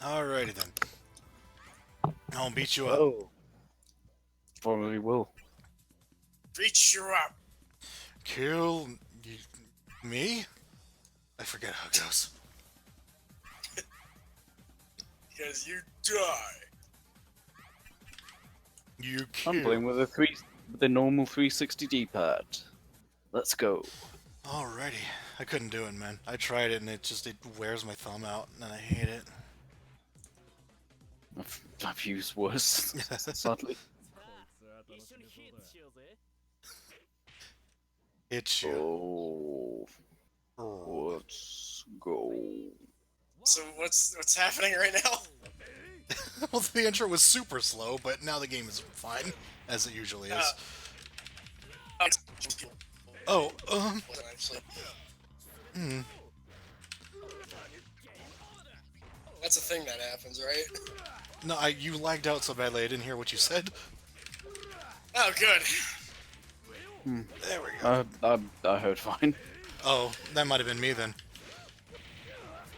Alrighty then. I'll beat you up. Oh, probably will. Reach you up. Kill you, me? I forget how it goes. Because you die. You I'm playing kill. with the normal 360 D-pad. Let's go. Alrighty. I couldn't do it, man. I tried it and it wears my thumb out and I hate it. I've used worse, sadly. It's you. Oh, let's go. So what's happening right now? Well, the intro was super slow, but now the game is fine, as it usually is. Oh, Actually, hmm. that's a thing that happens, right? No, you lagged out so badly I didn't hear what you said. Oh, good. There we go. I heard fine. Oh, that might have been me then,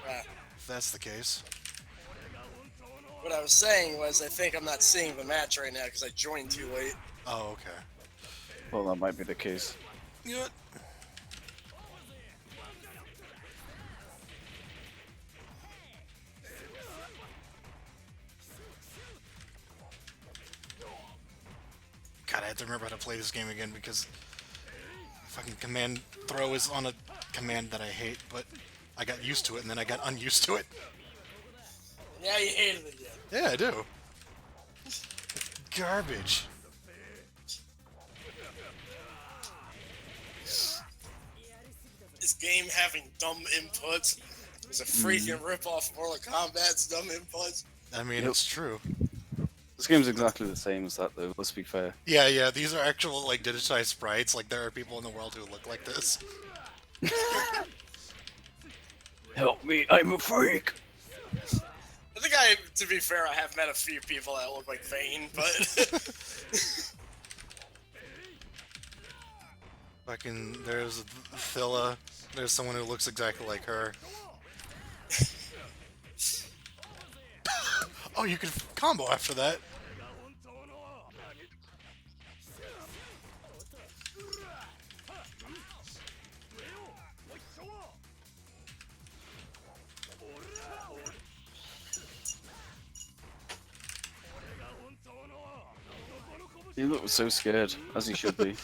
Uh, if that's the case. what I was saying was I think I'm not seeing the match right now because I joined too late. Oh, okay. Well, that might be the case. Good. God, I have to remember how to play this game again because fucking command throw is on a command that I hate, but I got used to it and then I got unused to it. Now you hated it again. Yeah, I do. Garbage. This game having dumb inputs is a freaking ripoff of Mortal Kombat's dumb inputs. I mean, Yep. it's true. This game's exactly the same as that, though. Let's be fair. Yeah, these are actual, like, digitized sprites. Like, there are people in the world who look like this. Help me, I'm a freak. I think to be fair, I have met a few people that look like Vayne, but Fucking, there's Phila. There's someone who looks exactly like her. Oh, you can combo after that. You look so scared, as he should be.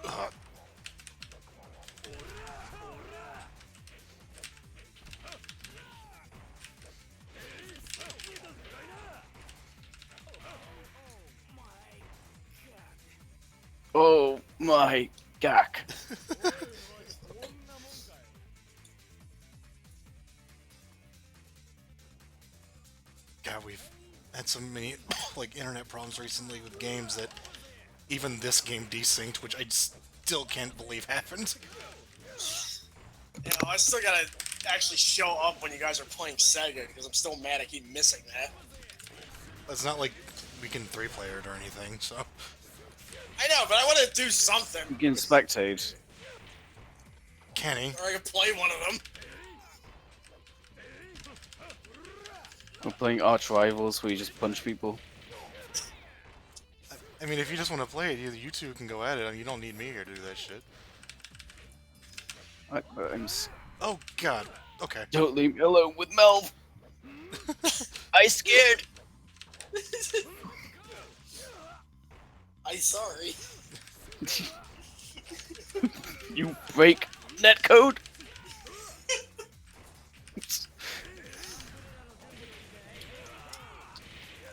Uh, Oh my gack. God, we've had so many like internet problems recently with games that even this game desynced, which I still can't believe happened. you know, I still gotta actually show up when you guys are playing Sega because I'm still mad I keep missing that. It's not like we can 3-player it or anything, so. I know, but I want to do something. You can spectate. Kenny. Or I can play one of them. We're playing Arch Rivals where you just punch people. I mean, if you just want to play it, you two can go at it. I mean, you don't need me here to do that shit. Oh, God. Okay. Don't leave me alone with Melv. I scared. I'm sorry. You break netcode.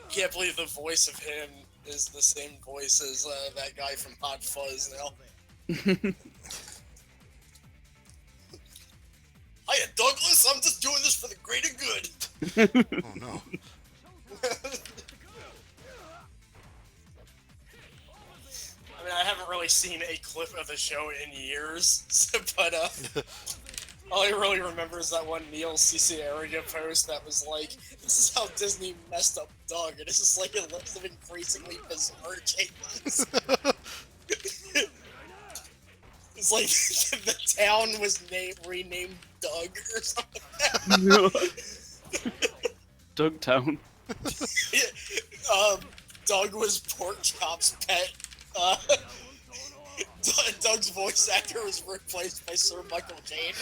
Can't believe the voice of him is the same voice as that guy from Hot Fuzz now. Hiya, Douglas. I'm just doing this for the greater good. Oh, no. I mean, I haven't really seen a clip of the show in years, but all I really remember is that one Neil Cicierega post that was like, "This is how Disney messed up Doug," and it's just like a list of increasingly bizarre changes. It's it's like the town was renamed Doug or something. Dugtown. Doug was Pork Chop's pet. Uh, Doug's voice actor was replaced by Sir Michael Caine.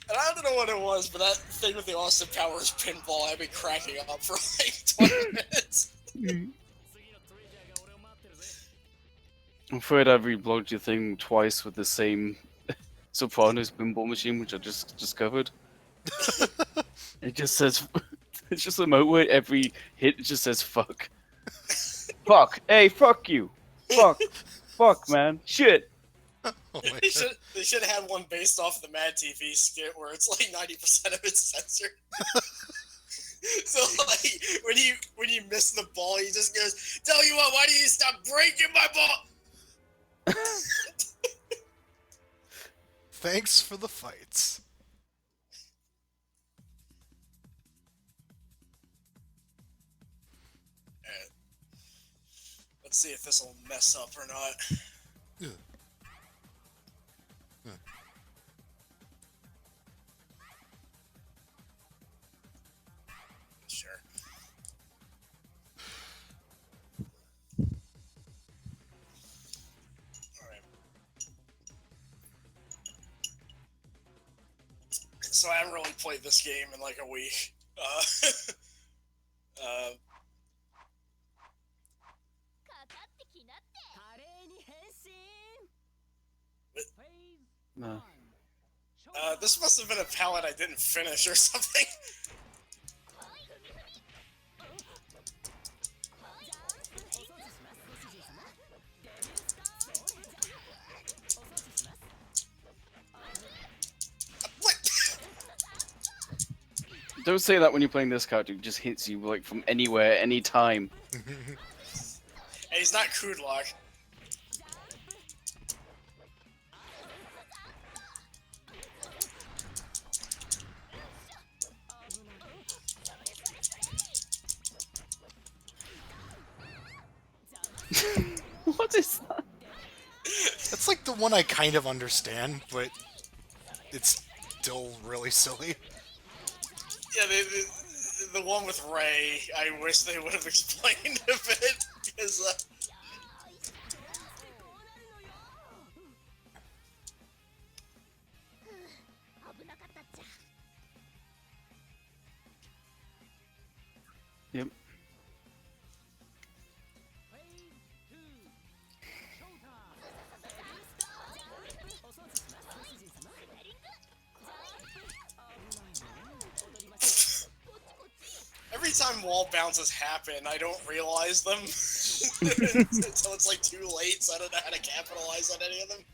And I don't know what it was, but that thing with the Austin Powers pinball had me cracking up for like 20 minutes. I'm afraid I've reblogged your thing twice with the same Sopranos pinball machine, which I just discovered. It just says, it's just a mode where every hit just says fuck. Fuck, hey, fuck you. Fuck, man, shit. Oh my They God. should have had one based off the Mad TV skit where it's like 90% of it's censored. So like when you miss the ball, he just goes, "Tell you what, why do you stop breaking my ball?" Thanks for the fights. Alright. Let's see if this will mess up or not. Ugh. Sure. Alright. So I haven't really played this game in like a week. No. This must have been a palette I didn't finish or something. What? Don't say that when you're playing this character. It just hits you like from anywhere, anytime. Hey, he's not Kudlock. What is that? That's like the one I kind of understand, but it's still really silly. Yeah, the one with Ray, I wish they would have explained a bit, because, Yep. every time wall bounces happen, I don't realize them until it's like too late, so I don't know how to capitalize on any of them.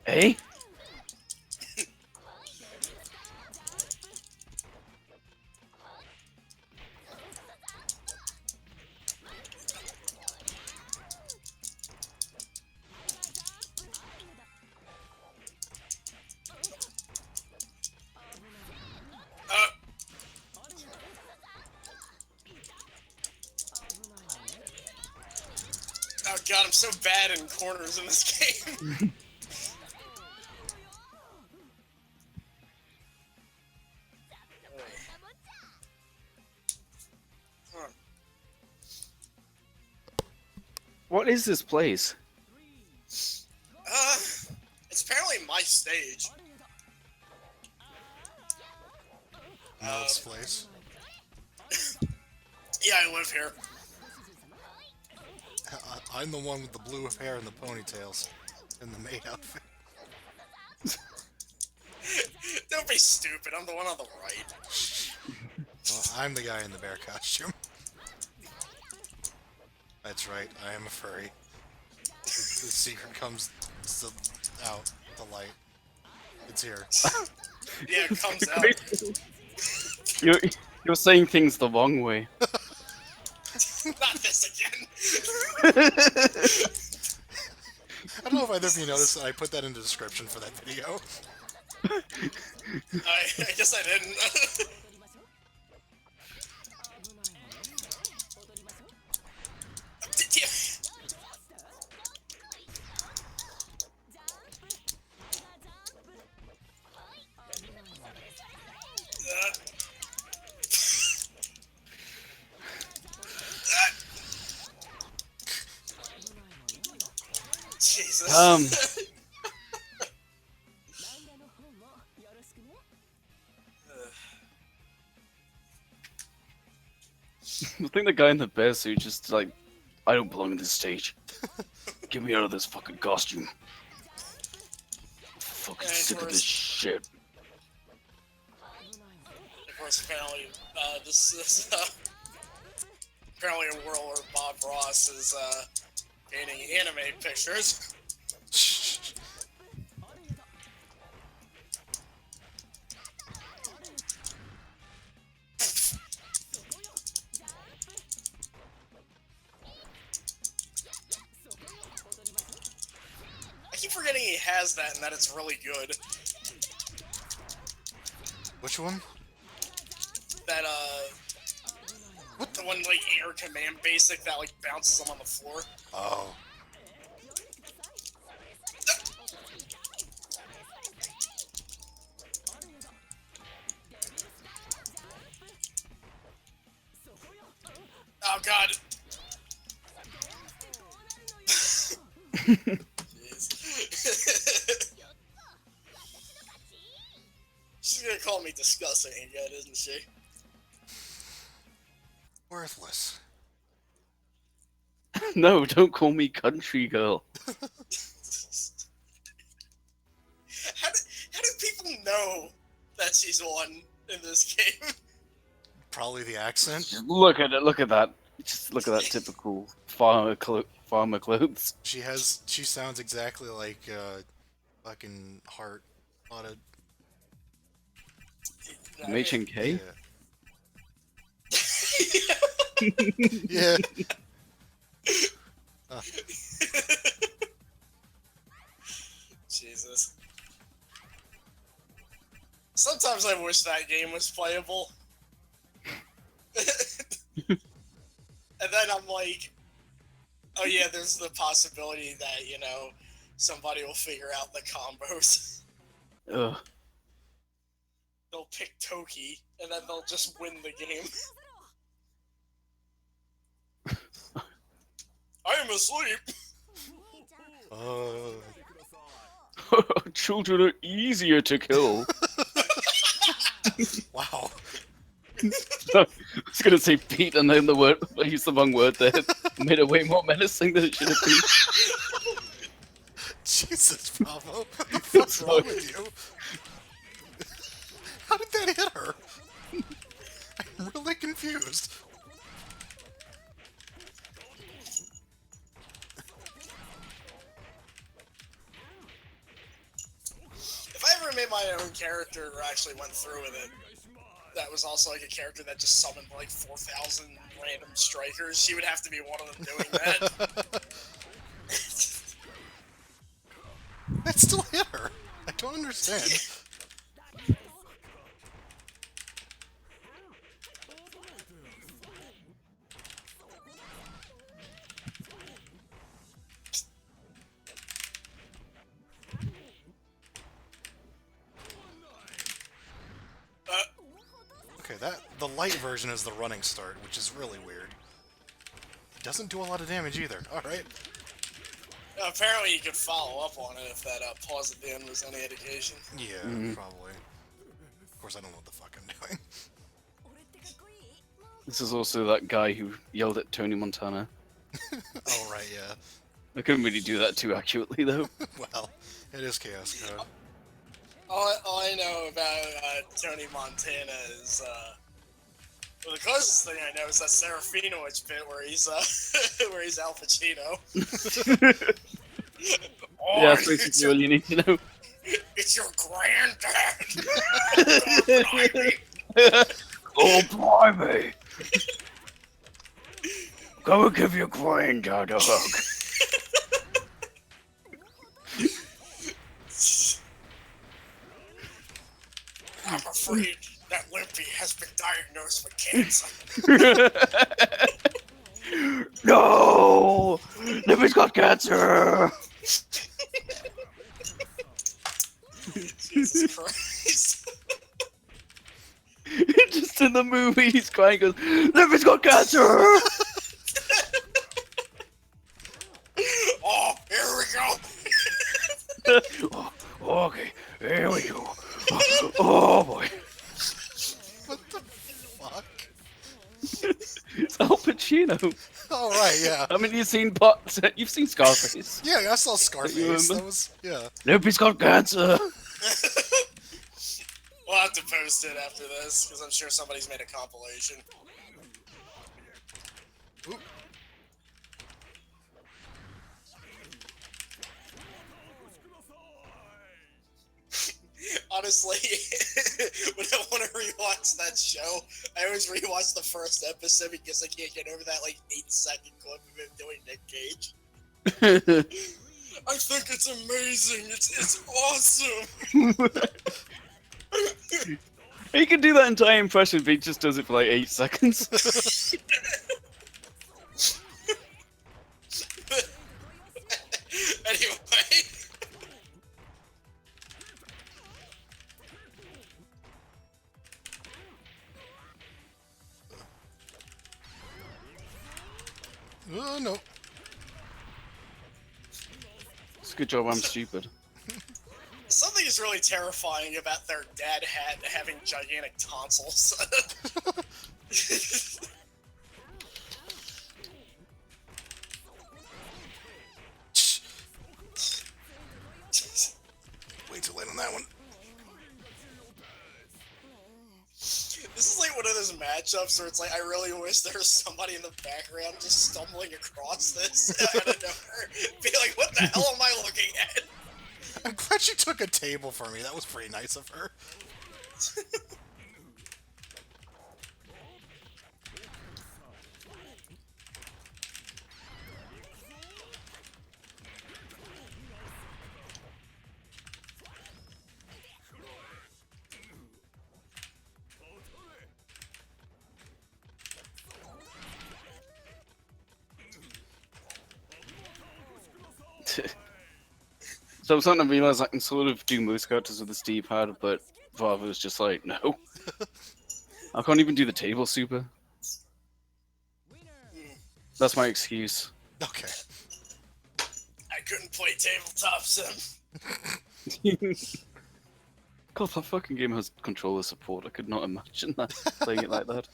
Hey? Oh god, I'm so bad in corners in this game. What is this place? It's apparently my stage. Mel's place. Yeah, I live here. I'm the one with the blue hair and the ponytails. And the maid outfit. Don't be stupid, I'm the one on the right. Well, I'm the guy in the bear costume. That's right, I am a furry. The secret comes out, the light. It's here. Yeah, it comes out. You're saying things the wrong way. Not this again. I don't know if either of you noticed that I put that in the description for that video. I guess I didn't. I think the guy in the bear suit just like, I don't belong on this stage. Get me out of this fucking costume. Fucking And sick of this shit. Of course, apparently, this is apparently a world where Bob Ross is painting anime pictures. I keep forgetting he has that and that it's really good. Which one? That, what the one, like, air command basic that, like, bounces him on the floor? Oh. Oh, God. She's gonna call me disgusting again, isn't she? Worthless. No, don't call me country girl. How do people know that she's won in this game? Probably the accent. Just look at it, look at that. Just look at that typical farmer clothes. She sounds exactly like fucking Heart. A lot of H&K? Yeah. Jesus. Sometimes I wish that game was playable. And then I'm like, oh yeah, there's the possibility that, you know, somebody will figure out the combos. Ugh. They'll pick Toki, and then they'll just win the game. I am asleep! Children are easier to kill. Wow. I was gonna say Pete, and then I used the wrong word there. Made it way more menacing than it should have been. Jesus, Bravo. What the fuck's wrong with you? How did that hit her? I'm really confused. If I ever made my own character or actually went through with it, that was also like a character that just summoned like 4,000 random strikers, she would have to be one of them doing that. That still hit her. I don't understand. Okay, the light version is the running start, which is really weird. It doesn't do a lot of damage either. Alright. Apparently you could follow up on it if that pause at the end was any indication. Yeah, probably. Of course, I don't know what the fuck I'm doing. This is also that guy who yelled at Tony Montana. Oh, right, yeah. I couldn't really do that too accurately, though. Well, it is Chaos Code. All I know about Tony Montana is, well, the closest thing I know is that Serafinowicz bit where he's where he's Al Pacino. Yeah, that's basically all you need to know. It's your granddad! Oh, blimey! Go and give your granddad a hug. I'm afraid that Limpy has been diagnosed with cancer. No! Limpy's got cancer! Jesus Christ. Just in the movie, he's crying, goes, Limpy's got cancer! Oh, here we go! Oh right, yeah. I mean, you've seen Scarface. Yeah, I saw Scarface. remember? That was yeah. Nobody's got cancer. We'll have to post it after this, because I'm sure somebody's made a compilation. Ooh. Honestly, when I want to rewatch that show, I always rewatch the first episode because I can't get over that, like, 8-second clip of him doing Nick Cage. I think it's amazing. It's awesome. He can do that entire impression, but he just does it for like 8 seconds. Anyway. Oh no. It's a good job I'm stupid. Something is really terrifying about their dad hat having gigantic tonsils. Way too late on that one. This is like one of those matchups where it's like, I really wish there was somebody in the background just stumbling across this out of nowhere. Be like, what the hell am I looking at? I'm glad she took a table for me. That was pretty nice of her. So I'm starting to realize I can sort of do most characters with the D-pad, but Vava was just like, no. I can't even do the table super. That's my excuse. Okay. I couldn't play tabletop sim. God, that fucking game has controller support. I could not imagine that playing it like that.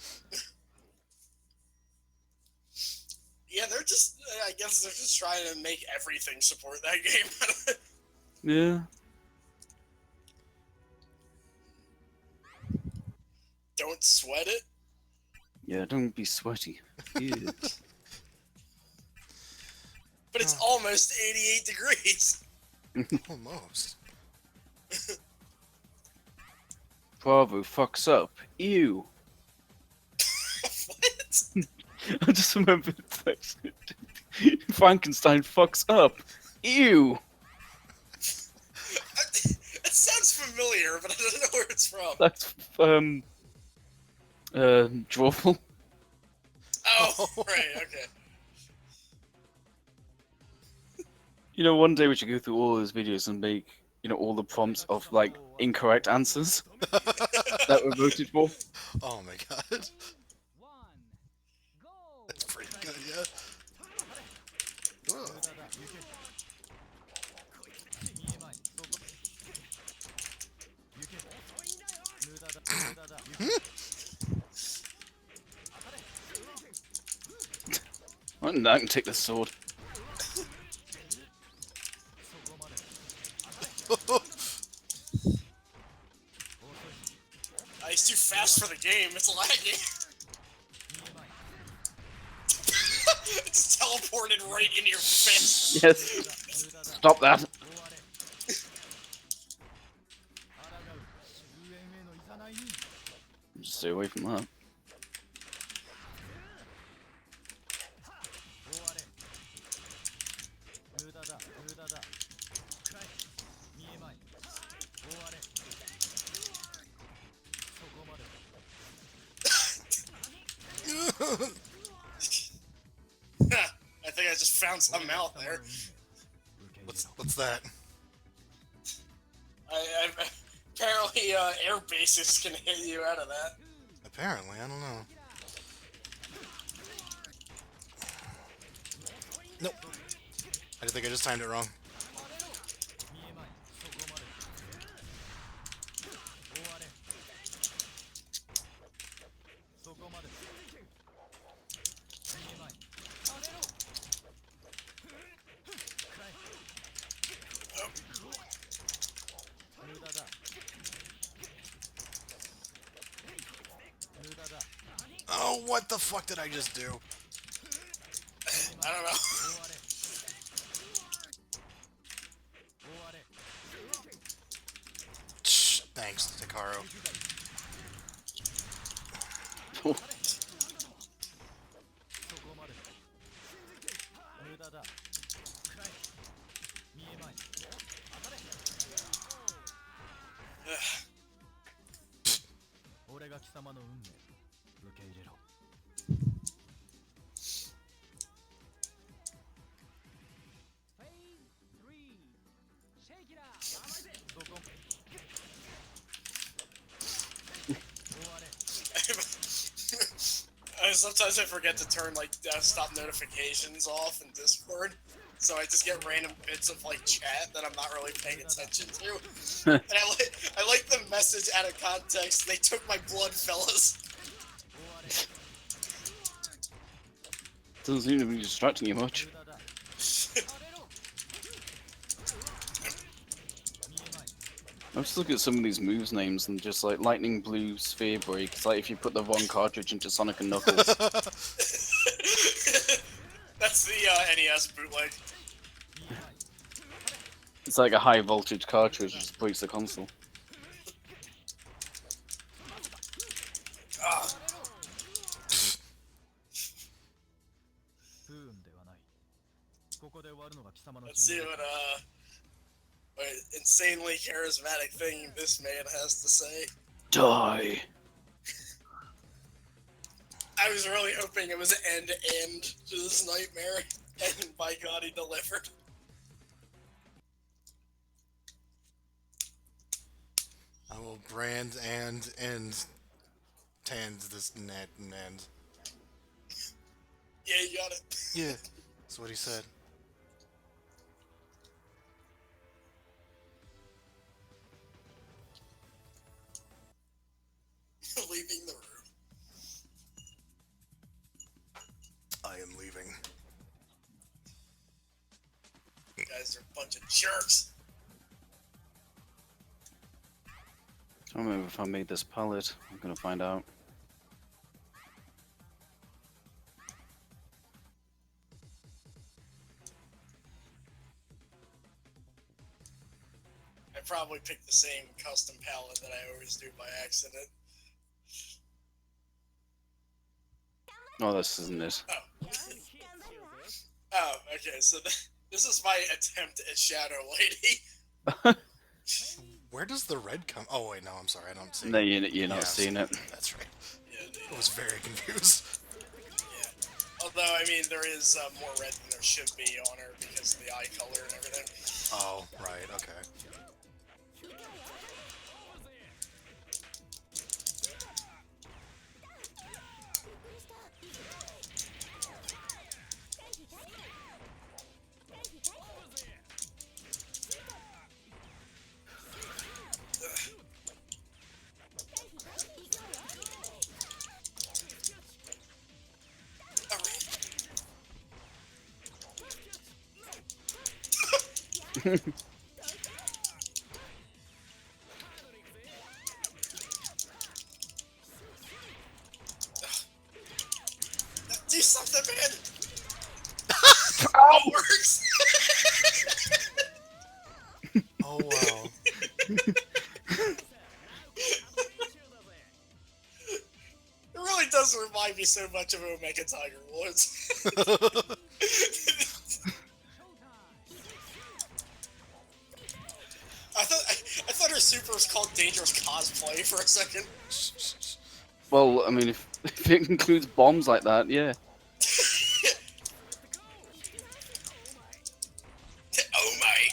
Yeah, they're just, I guess they're just trying to make everything support that game. Yeah. Don't sweat it. Yeah, don't be sweaty. Yeah. But it's almost 88 degrees. Almost. Bravo fucks up. Ew. What? I just remembered that Frankenstein fucks up. Ew. It sounds familiar, but I don't know where it's from. That's Drawful. Oh, right, okay. You know, one day we should go through all those videos and make, you know, all the prompts of like incorrect answers that were voted for. Oh my god. That's pretty good, yeah. Whoa. Well, now I can take the sword. He's too fast for the game, it's lagging. It's teleported right into your fist. Yes. Stop that. Just stay away from that. I think I just found something out there. What's that? Apparently, air bases can hit you out of that. Apparently, I don't know. Nope. I think I just timed it wrong. What the fuck did I just do? I don't know. Shh, thanks, Takaro. Sometimes I forget to turn like desktop notifications off in Discord, so I just get random bits of like chat that I'm not really paying attention to. And I like the message out of context. They took my blood, fellas. Doesn't seem to be distracting you much. I'm just looking at some of these moves names and just like lightning blue sphere break. It's like if you put the wrong cartridge into Sonic and Knuckles. That's the NES bootleg. It's like a high voltage cartridge, it just breaks the console. Ah. Let's see what insanely charismatic thing this man has to say. Die. I was really hoping it was end to end to this nightmare, and by God, he delivered. I will brand and tand this net and. Yeah, you got it. Yeah, that's what he said. Leaving the room. I am leaving. You guys are a bunch of jerks. I don't remember if I made this palette. I'm gonna find out. I probably picked the same custom palette that I always do by accident. Oh, this isn't it. Oh. Oh, okay, so this is my attempt at Shadow Lady. Where does the red come? Oh wait, no, I'm sorry, I don't see. No, you're not Yes, seeing it. That's right. Yeah, I was very confused. yeah. Although, I mean, there is more red than there should be on her because of the eye color and everything. Oh, right, okay. Do something, man! It works! Oh wow. It really does remind me so much of Omega Tiger Woods. I thought her super was called Dangerous Cosplay for a second. Well, I mean, if it includes bombs like that, yeah. Oh my!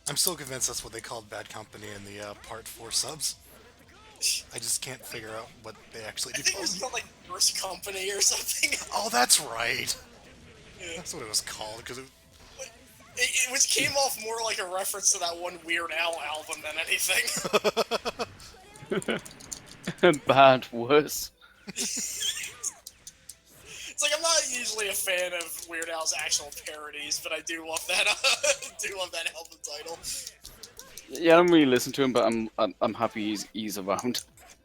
I'm still convinced that's what they called Bad Company in the Part 4 subs. I just can't figure out what they actually I do. think it was called like First Company or something. Oh, that's right. Yeah. That's what it was called, because it... It came off more like a reference to that one Weird Al album than anything. Bad, worse. It's like I'm not usually a fan of Weird Al's actual parodies, but I do love that. Do love that album title. Yeah, I don't really listen to him, but I'm happy he's around.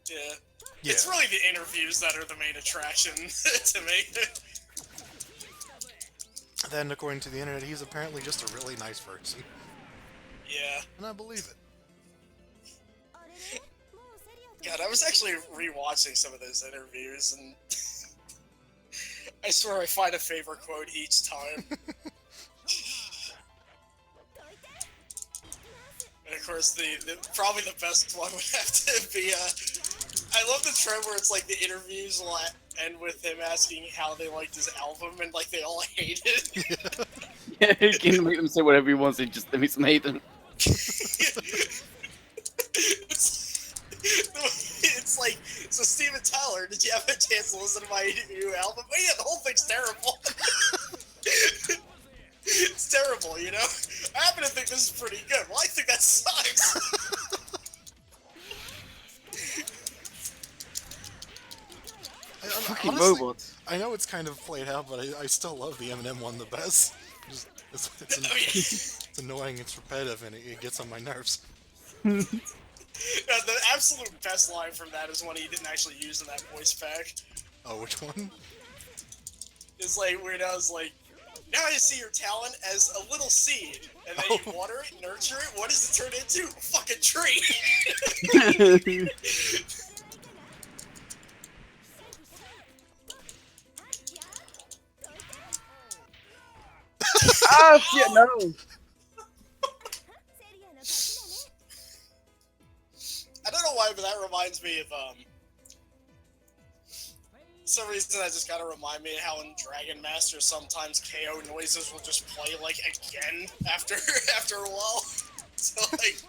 Yeah. Yeah. It's really the interviews that are the main attraction to me. Then, according to the internet, he's apparently just a really nice person. Yeah. And I believe it. God, I was actually rewatching some of those interviews, and I swear I find a favorite quote each time. And of course, probably the best one would have to be, I love the trend where it's like the interviews will end with him asking how they liked his album, and like they all hate it. Yeah, he can make them say whatever he wants. He just makes them hate them. It's like, so Steven Tyler, did you have a chance to listen to my new album? Oh yeah, the whole thing's terrible. It's terrible, you know? I happen to think this is pretty good. Well, I think that sucks. Fucking Honestly, robots. I know it's kind of played out, but I still love the Eminem one the best. It's annoying, it's repetitive, and it gets on my nerves. The absolute best line from that is one he didn't actually use in that voice pack. Oh, which one? It's like, Weird Al's like, now I see your talent as a little seed, and then you water it, nurture it, what does it turn into? A fucking tree! Ah, shit, no! I don't know why, but that reminds me of, some reason that just gotta remind me of how in Dragon Master sometimes KO noises will just play, like, again after a while. So, like,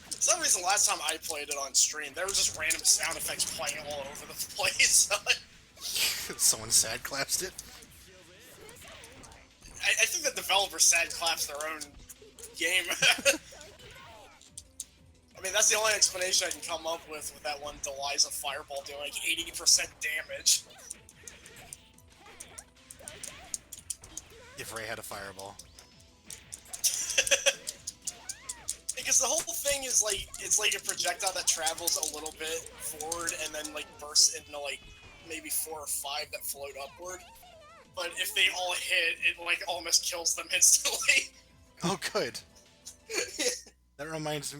for some reason last time I played it on stream, there was just random sound effects playing all over the place. Someone sad claps it. I think the developer sad claps their own game. I mean, that's the only explanation I can come up with that one Deliza Fireball doing like 80% damage. If Ray had a fireball. Because the whole thing is like, it's like a projectile that travels a little bit forward and then like bursts into like maybe 4 or 5 that float upward. But if they all hit, it like almost kills them instantly. Oh, good. That reminds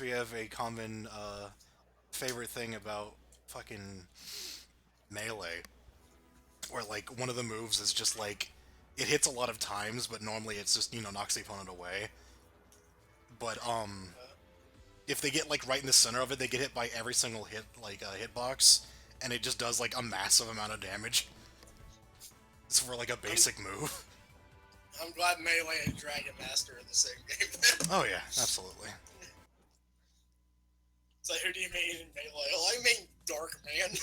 me of a common favorite thing about fucking Melee, where like one of the moves is just like it hits a lot of times, but normally it's just, you know, knocks the opponent away. But if they get like right in the center of it, they get hit by every single hit, like hitbox, and it just does like a massive amount of damage. It's for like a basic move. I'm glad Melee and Dragon Master are the same game. Oh yeah, absolutely. So who do you mean in Melee? Oh, I mean Dark Man.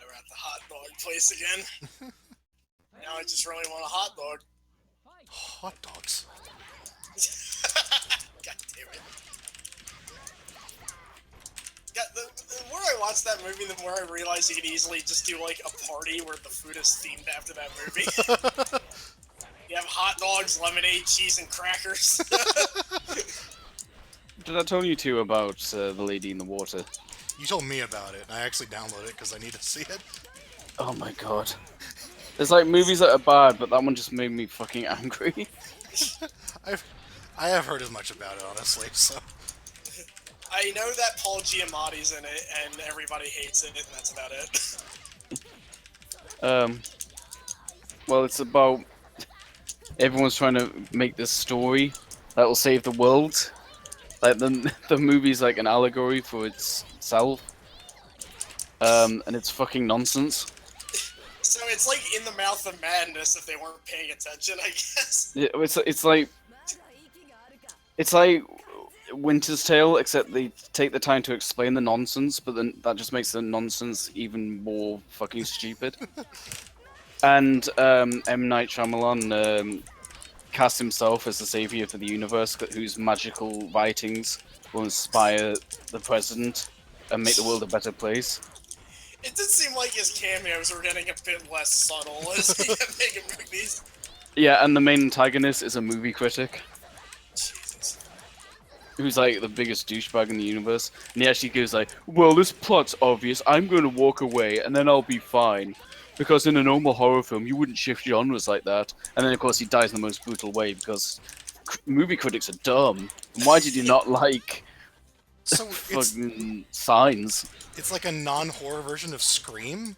We're at the hot dog place again. Now I just really want a hot dog. Hot dogs. God damn it. Yeah, the more I watch that movie, the more I realize you could easily just do like a party where the food is themed after that movie. You have hot dogs, lemonade, cheese, and crackers. Did I tell you too about the lady in the water? You told me about it, and I actually downloaded it because I need to see it. Oh my god. There's like movies that are bad, but that one just made me fucking angry. I have heard as much about it, honestly, so... I know that Paul Giamatti's in it, and everybody hates it, and that's about it. Well, it's about... Everyone's trying to make this story that will save the world. Like, the movie's like an allegory for itself. And it's fucking nonsense. So it's like In the Mouth of Madness if they weren't paying attention, I guess. Yeah, it's like Winter's Tale, except they take the time to explain the nonsense, but then that just makes the nonsense even more fucking stupid. And M. Night Shyamalan cast himself as the savior for the universe, whose magical writings will inspire the president and make the world a better place. It did seem like his cameos were getting a bit less subtle as he kept making movies. Yeah, and the main antagonist is a movie critic Jesus. who's like the biggest douchebag in the universe, and he actually goes like, "Well, this plot's obvious. I'm going to walk away, and then I'll be fine." Because in a normal horror film, you wouldn't shift genres like that. And then, of course, he dies in the most brutal way because movie critics are dumb. And why did you not like So fucking Signs? it's like a non-horror version of Scream?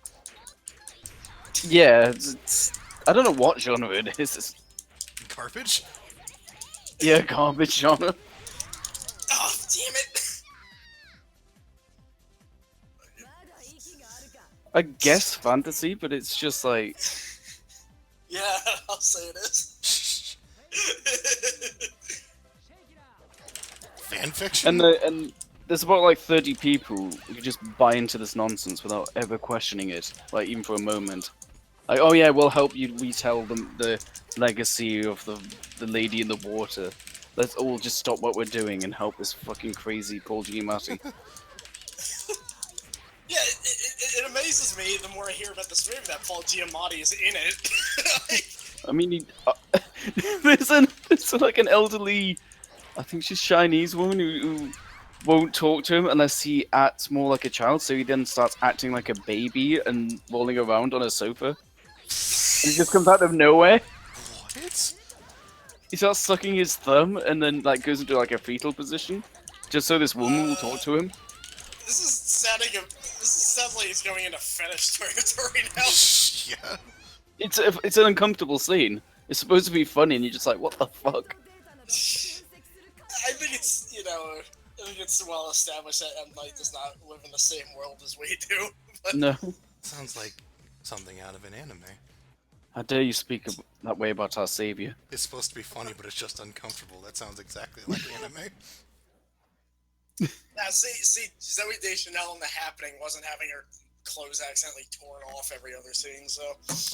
Yeah, I don't know what genre it is. It's, Garbage? yeah, garbage genre. Oh, damn it! I guess fantasy, but it's just like Yeah, I'll say it is. Fan fiction? and there's about like 30 people who just buy into this nonsense without ever questioning it, like even for a moment. Like, oh yeah, we'll help you retell the legacy of the lady in the water. Let's all just stop what we're doing and help this fucking crazy Paul Giamatti. Yeah, it amazes me the more I hear about this movie that Paul Giamatti is in it. I mean, there's like an elderly, I think she's Chinese woman who won't talk to him unless he acts more like a child. So he then starts acting like a baby and rolling around on a sofa. And he just comes out of nowhere. What? He starts sucking his thumb and then like goes into like a fetal position, just so this woman will talk to him. This sounds like it's going into fetish territory now. Yeah. It's an uncomfortable scene. It's supposed to be funny, and you're just like, what the fuck? I think it's, I think it's well established that M. Night does not live in the same world as we do. But No. Sounds like something out of an anime. How dare you speak that way about our savior? It's supposed to be funny, but it's just uncomfortable. That sounds exactly like anime. now, see, Zoe Deschanel in The Happening wasn't having her clothes accidentally torn off every other scene, so.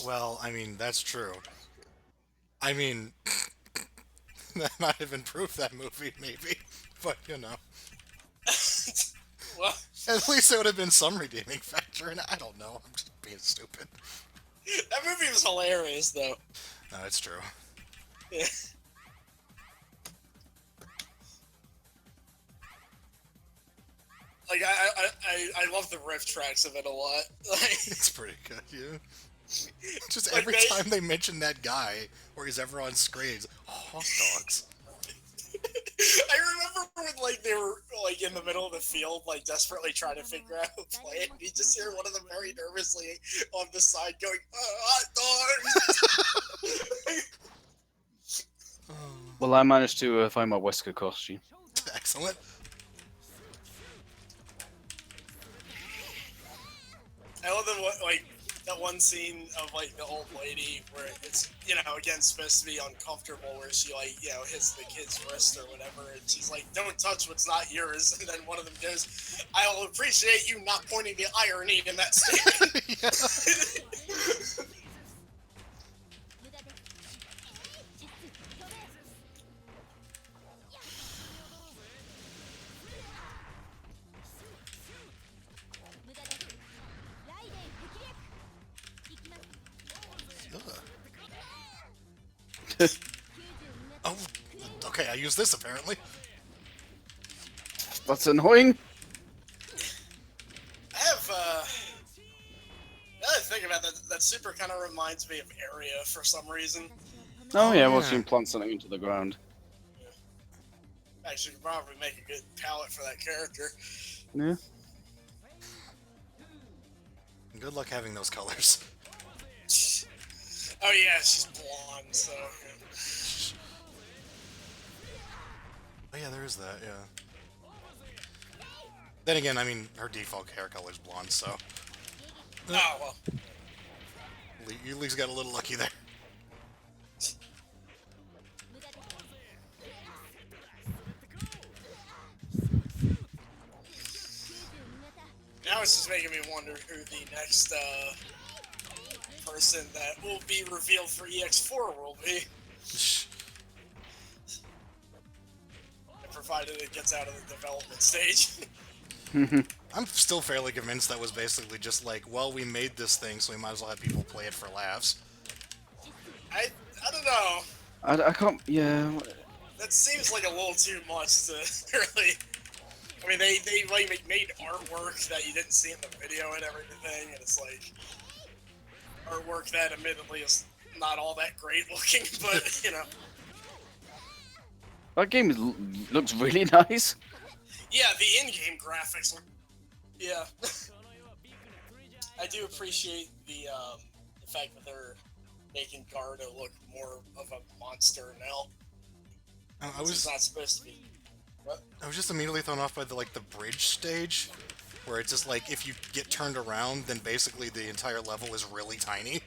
Well, I mean, that's true. I mean, that might have improved that movie, maybe. But, Well, at least there would have been some redeeming factor, and I don't know. I'm just being stupid. that movie was hilarious, though. No, it's true. Yeah. Like, I love the riff tracks of it a lot. Like, It's pretty good, yeah. Just Like every they- time they mention that guy, or he's ever on screen, it's, hot dogs. I remember when, like, they were, like, in the middle of the field, like, desperately trying to figure out who to play it. You just hear one of them very nervously on the side going, hot dogs! Well, I managed to find my Wesker costume. Excellent. I love that one scene of, like, the old lady where it's, again, supposed to be uncomfortable, where she, like, hits the kid's wrist or whatever, and she's like, don't touch what's not yours, and then one of them goes, I'll appreciate you not pointing the irony in that statement. Oh, okay, I use this apparently. That's annoying. I have, now that I think about that super kind of reminds me of Area for some reason. Oh yeah, well, yeah. she can plant something into the ground. Actually, could probably make a good palette for that character. Yeah. Good luck having those colors. Oh yeah, she's blonde, so. Oh yeah, there is that, yeah. Then again, I mean, her default hair color's blonde, so... Oh, well. You at least got a little lucky there. now it's just making me wonder who the next person that will be revealed for EX4 will be. Provided it gets out of the development stage. I'm still fairly convinced that was basically just like, well, we made this thing, so we might as well have people play it for laughs. I don't know. I can't. Yeah. That seems like a little too much to really. I mean, they like made artwork that you didn't see in the video and everything, and it's like artwork that admittedly is not all that great looking, but you know. That game looks really nice. Yeah, the in-game graphics look. Yeah. I do appreciate the fact that they're making Garda look more of a monster now. I was not supposed to be. What? I was just immediately thrown off by the bridge stage, where it's just like if you get turned around, then basically the entire level is really tiny.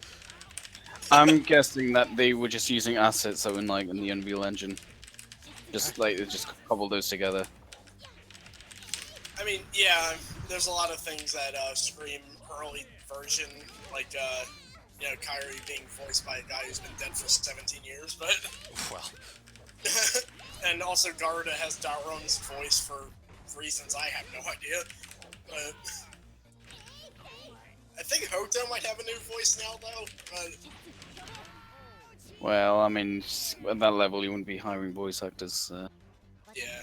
I'm guessing that they were just using assets that were in the Unreal Engine. Just cobbled those together. I mean, yeah, there's a lot of things that Scream early version, like Kyrie being voiced by a guy who's been dead for 17 years, but Well, and also Garda has Daron's voice for reasons I have no idea. But I think Hoto might have a new voice now, though. But Well, I mean, at that level, you wouldn't be hiring voice actors. yeah.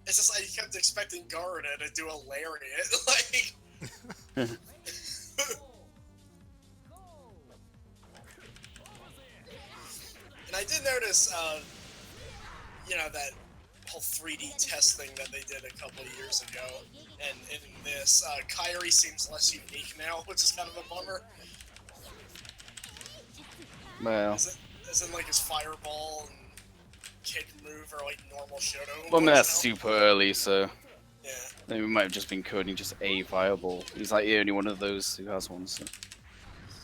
It's just I kept expecting Garda to do a lariat, like. And I did notice, that whole 3D test thing that they did a couple of years ago, and in this, Kyrie seems less unique now, which is kind of a bummer. Well, As in like his fireball and kick move are like normal Shoto. well, I mean, that's now. super early, so Yeah. maybe we might have just been coding just a fireball. He's like the only one of those who has one. So.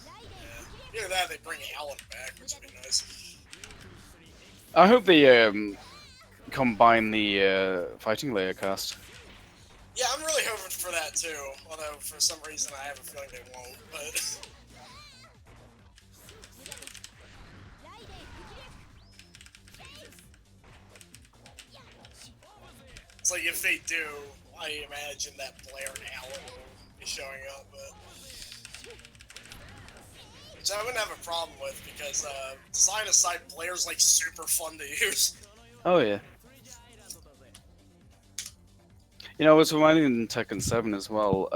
Yeah. Either that, or they bring Alan back, which would be nice. I hope they combine the fighting layer cast. Yeah, I'm really hoping for that too. Although for some reason I have a feeling they won't. But it's like if they do, I imagine that Blair and Alan will be showing up. But which I wouldn't have a problem with because design aside, Blair's like super fun to use. Oh yeah. You know, I was reminding in Tekken 7 as well.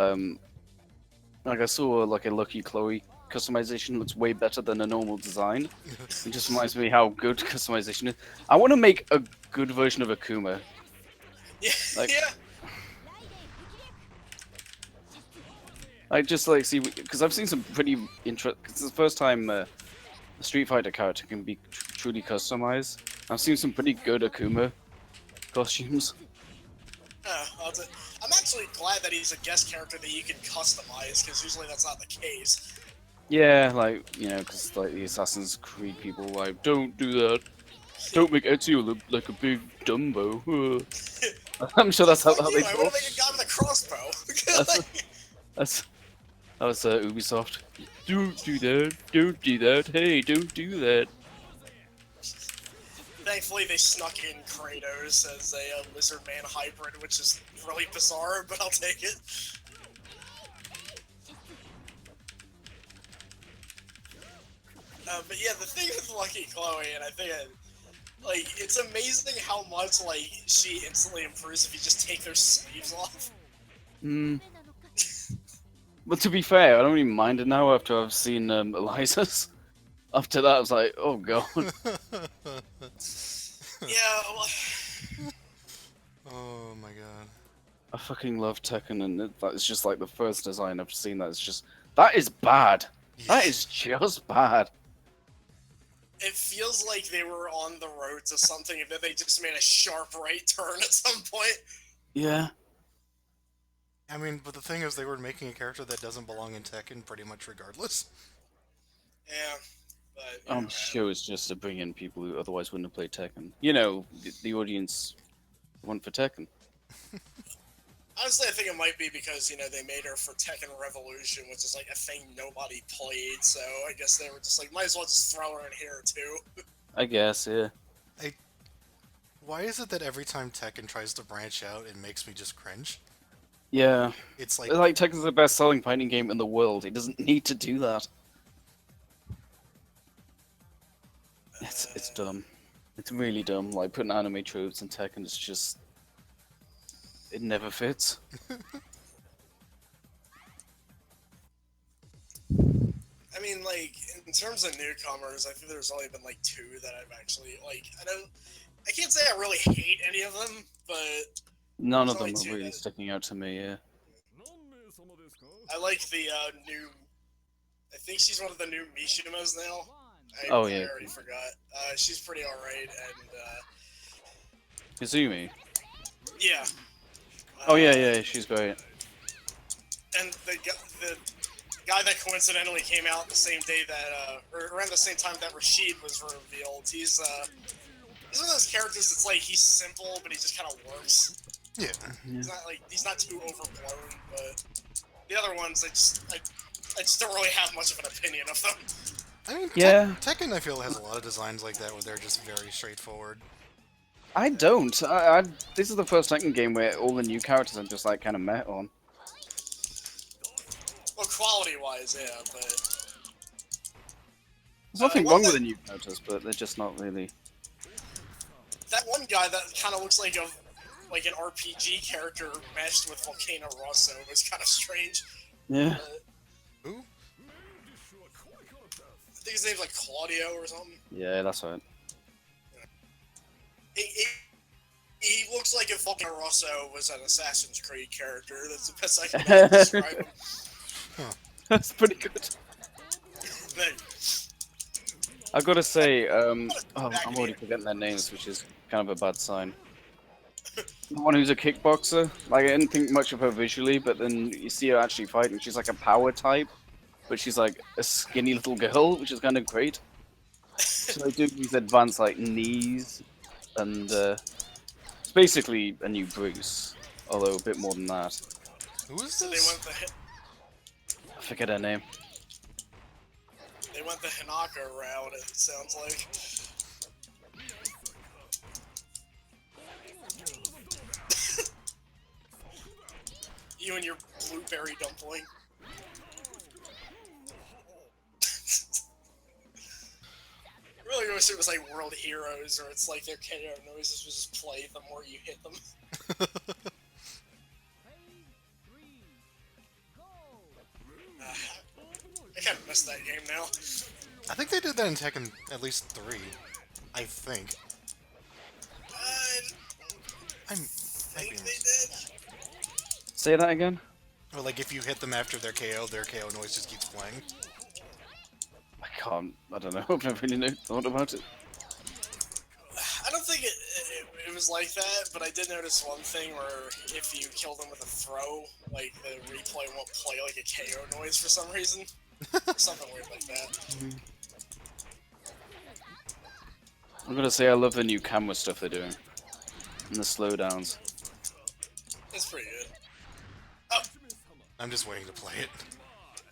Like I saw like a Lucky Chloe customization looks way better than a normal design. It just reminds me how good customization is. I want to make a good version of Akuma. Yeah. Like- Yeah. I just see because I've seen some pretty interesting. It's the first time a Street Fighter character can be truly customized. I've seen some pretty good Akuma costumes. I'm actually glad that he's a guest character that you can customize, because usually that's not the case. Yeah, because the Assassin's Creed people don't do that. Don't make Ezio look like a big Dumbo. I'm sure that's how they I want thought. to make a guy with a crossbow. That was Ubisoft. Don't do that. Don't do that. Hey, don't do that. Thankfully, they snuck in Kratos as a lizard man hybrid, which is really bizarre, but I'll take it. But yeah, the thing with Lucky Chloe, and I think it's amazing how much she instantly improves if you just take their sleeves off. Hmm. But to be fair, I don't even mind it now after I've seen Eliza's. After that, I was like, oh god. Yeah, well, oh my god. I fucking love Tekken, and it's just like the first design I've seen that is bad. That is just bad. it feels like they were on the road to something and then they just made a sharp right turn at some point. Yeah. I mean, but the thing is, they were making a character that doesn't belong in Tekken pretty much regardless. Yeah, but... I'm sure it's just to bring in people who otherwise wouldn't have played Tekken. You know, the audience want for Tekken. Honestly, I think it might be because, you know, they made her for Tekken Revolution, which is like a thing nobody played, so I guess they were just like, might as well just throw her in here too. I guess, yeah. I. Why is it that every time Tekken tries to branch out, it makes me just cringe? Yeah. It's like, Like, Tekken's the best selling fighting game in the world. It doesn't need to do that. It's dumb. It's really dumb. Like, putting anime tropes in Tekken is just... It never fits. I mean, like, in terms of newcomers, I think there's only been like 2 that I've actually, like, I can't say I really hate any of them, but None there's of only them are 2 really that sticking out to me, yeah. I like the new. I think she's one of the new Mishimas now. Oh, I yeah. already forgot. She's pretty alright, and Kazumi. yeah. Oh, yeah, she's great. And the guy that coincidentally came out the same day that, or around the same time that Rashid was revealed, he's one of those characters that's like, he's simple, but he just kind of works. yeah. He's not too overblown, but the other ones, I just don't really have much of an opinion of them. I mean, Yeah. Tekken, I feel, has a lot of designs like that where they're just very straightforward. I don't. This is the first Tekken game where all the new characters are just, like, kind of met on. Well, quality-wise, yeah, but... There's nothing one wrong with that- the new characters, but they're just not really... That one guy that kind of looks like an RPG character meshed with Volcano Rosso was kind of strange. Yeah. Who? I think his name's like Claudio or something. Yeah, that's right. He looks like if Volcano Rosso was an Assassin's Creed character. That's the best I can describe him. That's pretty good. But, I've got to say, I'm Back already here. forgetting their names, which is kind of a bad sign. The one who's a kickboxer, like, I didn't think much of her visually, but then you see her actually fighting. She's like a power type, but she's like a skinny little girl, which is kind of great. So they do these advanced, like, knees, and it's basically a new Bruce, although a bit more than that. Who is so this? I forget her name. they went the Hinaka route, it sounds like. You and your blueberry dumpling. I really wish it was like World Heroes, or it's like their KO noises would just play the more you hit them. I kind of miss that game now. I think they did that in Tekken at least 3. I think. I I'm. think Maybe they did. Say that again? Or like if you hit them after their KO noise just keeps playing. I don't know, I've never really thought about it. I don't think it was like that, but I did notice one thing where if you kill them with a throw, like the replay won't play like a KO noise for some reason. Something weird like that. I'm gonna say I love the new camera stuff they're doing. And the slowdowns. It's pretty good. Oh, I'm just waiting to play it.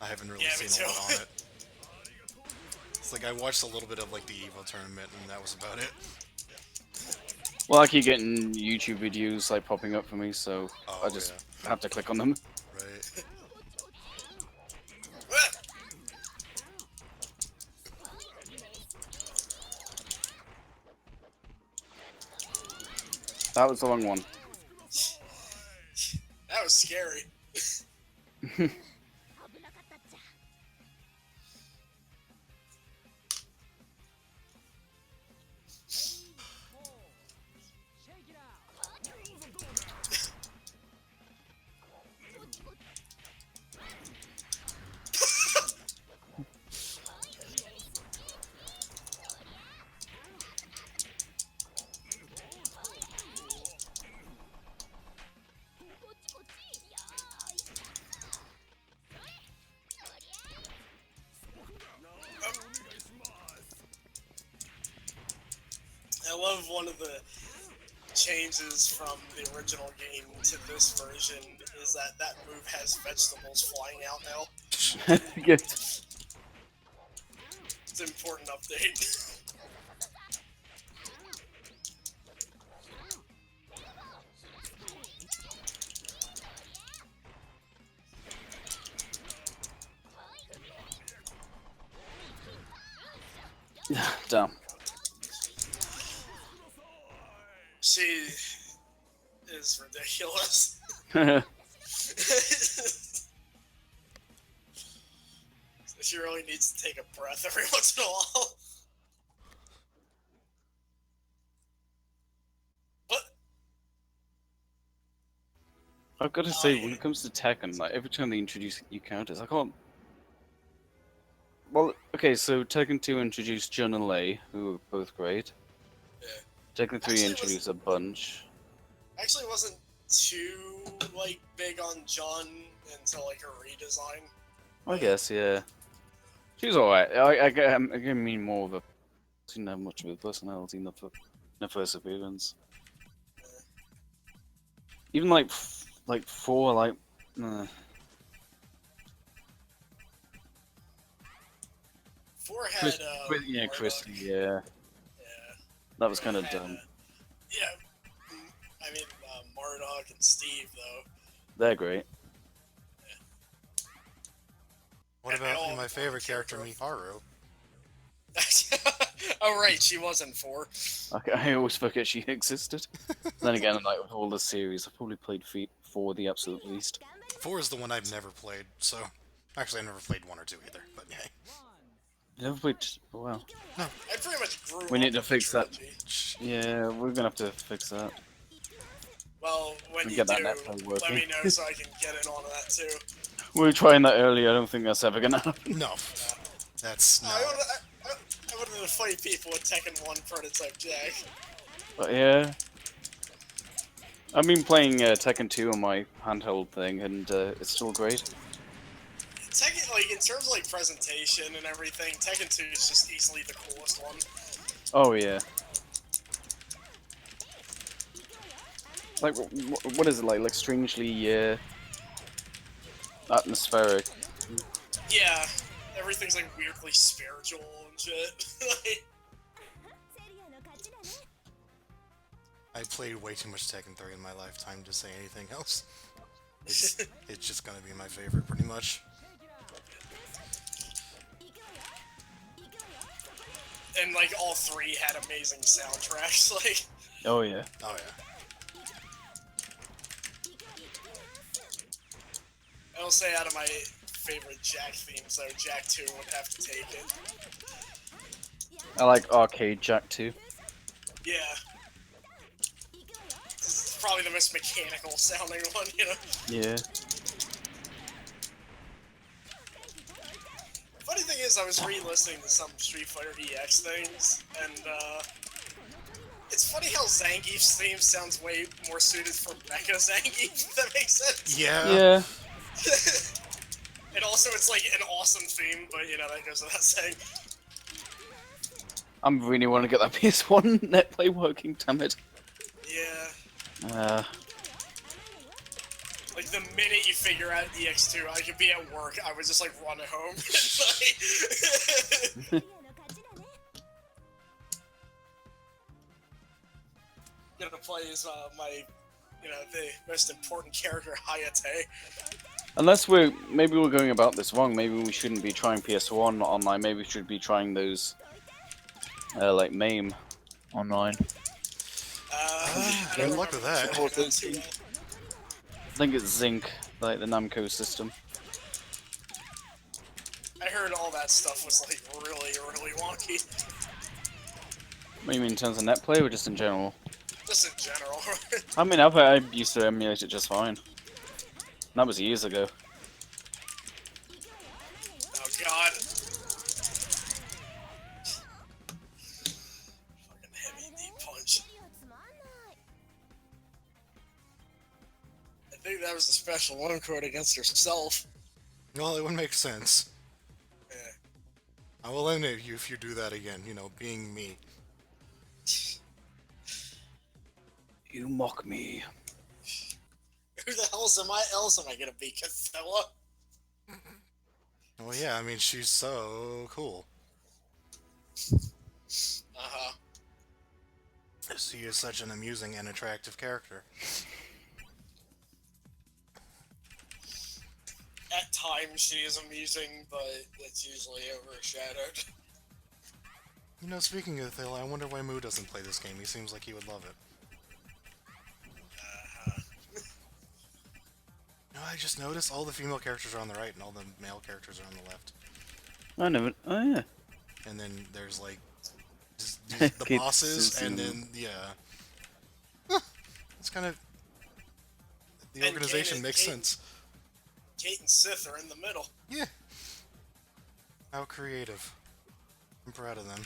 I haven't really Yeah, me seen a lot too. on it. It's like I watched a little bit of like the Evo tournament and that was about it. Well, I keep getting YouTube videos like popping up for me, so Oh, I just have to click on them. Right. That was the wrong one. that was scary. I love one of the changes from the original game to this version is that that move has vegetables flying out now. Good. It's an important update. Damn. She is ridiculous. She really needs to take a breath every once in a while. What? I've got to say, when it comes to Tekken, like every time they introduce new characters, I can't. Well, okay, so Tekken 2 introduced Jun and Lei, who were both great. Yeah. Tekken 3 Actually, introduced a bunch. Actually wasn't too, like, big on John until, like, her redesign. I guess, yeah. She was alright. I mean more of a. She didn't have much of a personality in the first appearance. Even like 4, like. Four had, Yeah, Marduk. Christy, yeah. Yeah. That was kind of Had, dumb. yeah. I mean, Marduk and Steve, though. They're great. What And they all about my favorite character, character. Miharu? Oh, right, she wasn't 4. I always forget she existed. Then again, like with all the series, I've probably played 4 the absolute least. 4 is the one I've never played, so... Actually, I never played 1 or 2 either, but hey. You never played. Oh, wow. I pretty much grew We up need to with fix the that. trilogy. Yeah, we're gonna have to fix that. Well, when We you get do, that netplay let working. me know so I can get in on that too. We were trying that earlier. I don't think that's ever gonna happen. No. That's... no. I wanted to fight people with Tekken 1 prototype Jack. But yeah. I've been playing Tekken 2 on my handheld thing, and it's still great. Tekken, like, in terms of, like, presentation and everything, Tekken 2 is just easily the coolest one. Oh yeah. Like, what is it like? Like strangely atmospheric. Yeah, everything's, like, weirdly spiritual and shit. Like, I played way too much Tekken 3 in my lifetime to say anything else. It's just gonna be my favorite, pretty much. and, like, all 3 had amazing soundtracks, like... Oh yeah. Oh yeah. I will say out of my favorite Jack themes, though, Jack 2 would have to take it. I like Arcade Jack 2. Yeah. This is probably the most mechanical sounding one, you know? Yeah. Funny thing is, I was re-listening to some Street Fighter EX things, and, it's funny how Zangief's theme sounds way more suited for Mecha Zangief, if that makes sense. Yeah. Yeah. And also, it's, like, an awesome theme, but, you know, that goes without saying. I really want to get that PS1 netplay working, damn it. Yeah. Like, the minute you figure out EX2, I could be at work, I would just, like, run home. Like... Gonna play as, my, you know, the most important character, Hayate. Unless maybe we're going about this wrong. Maybe we shouldn't be trying PS1 online. Maybe we should be trying those, like MAME online. Good luck with that. I think it's Zinc, like the Namco system. I heard all that stuff was, like, really, really wonky. What do you mean in terms of netplay or just in general? Just in general. I mean, I used to emulate it just fine. That was years ago. Oh god. Fucking heavy deep punch. I think that was a special one code against herself. Well, it would make sense. Yeah. I will eliminate you if you do that again, you know, being me. You mock me. Who the else am I gonna be, Cathella? Well, yeah, I mean, she's so cool. Uh-huh. She is such an amusing and attractive character. At times she is amusing, but it's usually overshadowed. You know, speaking of Thela, I wonder why Moo doesn't play this game. He seems like he would love it. No, I just noticed all the female characters are on the right and all the male characters are on the left. I know it. Oh yeah. And then there's like the Kids bosses, and and- then yeah, it's kind of the And organization Kate- makes Kate- sense. Kate and Sith are in the middle. Yeah, how creative! I'm proud of them.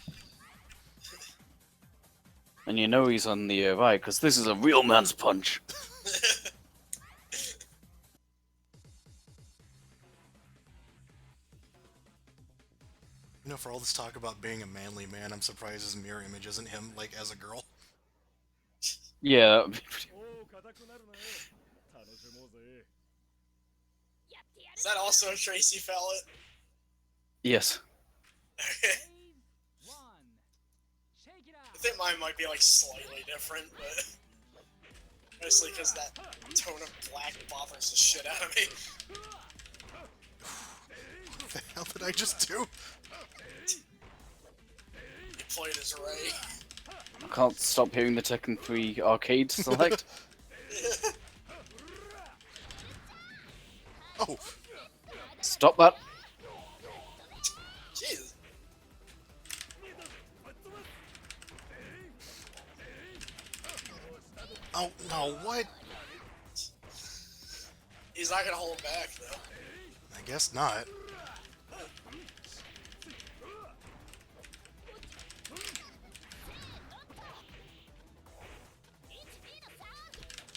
And you know he's on the right because this is a real man's punch. You know, for all this talk about being a manly man, I'm surprised his mirror image isn't him like as a girl. Yeah. That would be pretty... Is that also Tracy Fallon? Yes. I think mine might be like slightly different, but mostly because that tone of black bothers the shit out of me. What the hell did I just do? You played as Ray. I can't stop hearing the Tekken 3 arcade select. Oh, Stop that. Jesus. oh no! What? He's not gonna hold back though. I guess not.